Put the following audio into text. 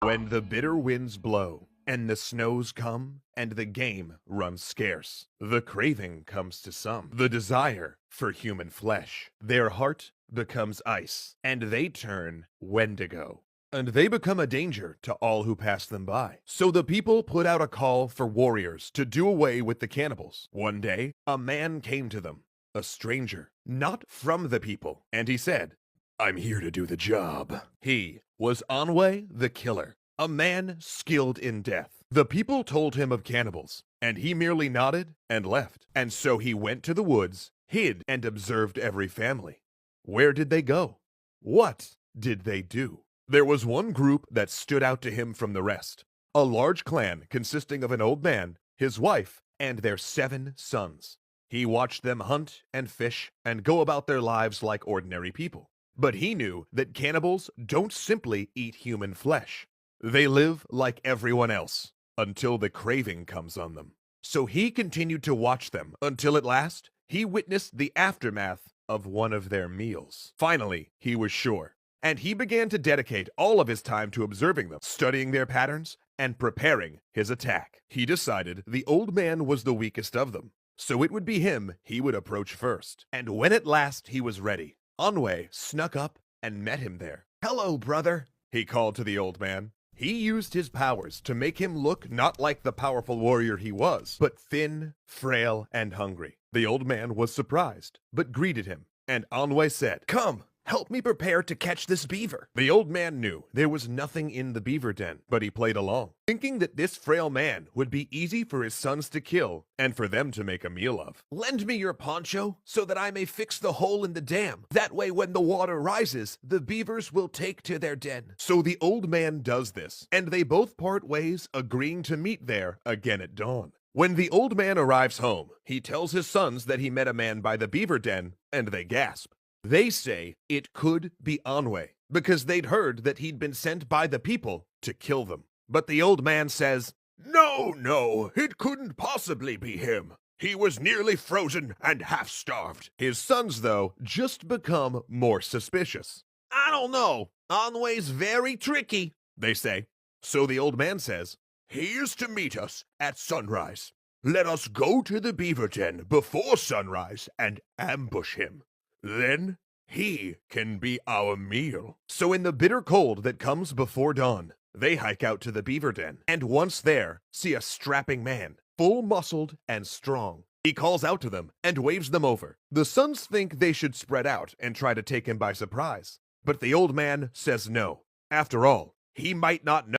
When the bitter winds blow, and the snows come, and the game runs scarce, the craving comes to some, the desire for human flesh. Their heart becomes ice, and they turn wendigo. And they become a danger to all who pass them by. So the people put out a call for warriors to do away with the cannibals. One day, a man came to them, a stranger, not from the people, and he said, "I'm here to do the job." He was Anwe the Killer, a man skilled in death. The people told him of cannibals, and he merely nodded and left. And so he went to the woods, hid, and observed every family. Where did they go? What did they do? There was one group that stood out to him from the rest. A large clan consisting of an old man, his wife, and their 7 sons. He watched them hunt and fish and go about their lives like ordinary people. But he knew that cannibals don't simply eat human flesh. They live like everyone else until the craving comes on them. So he continued to watch them until at last he witnessed the aftermath of one of their meals. Finally, he was sure, and he began to dedicate all of his time to observing them, studying their patterns, and preparing his attack. He decided the old man was the weakest of them, so it would be him he would approach first. And when at last he was ready, Anwe snuck up and met him there. "Hello, brother," he called to the old man. He used his powers to make him look not like the powerful warrior he was, but thin, frail, and hungry. The old man was surprised, but greeted him, and Anwe said, "Come, help me prepare to catch this beaver." The old man knew there was nothing in the beaver den, but he played along, thinking that this frail man would be easy for his sons to kill and for them to make a meal of. "Lend me your poncho so that I may fix the hole in the dam. That way when the water rises, the beavers will take to their den." So the old man does this, and they both part ways, agreeing to meet there again at dawn. When the old man arrives home, he tells his sons that he met a man by the beaver den, and they gasp. They say it could be Anwe, because they'd heard that he'd been sent by the people to kill them. But the old man says, No, it couldn't possibly be him. He was nearly frozen and half-starved." His sons, though, just become more suspicious. "I don't know. Anwe's very tricky," they say. So the old man says, "He is to meet us at sunrise. Let us go to the beaver den before sunrise and ambush him. Then he can be our meal." So in the bitter cold that comes before dawn, they hike out to the beaver den, and once there, see a strapping man, full-muscled and strong. He calls out to them and waves them over. The sons think they should spread out and try to take him by surprise, but the old man says no. After all, he might not know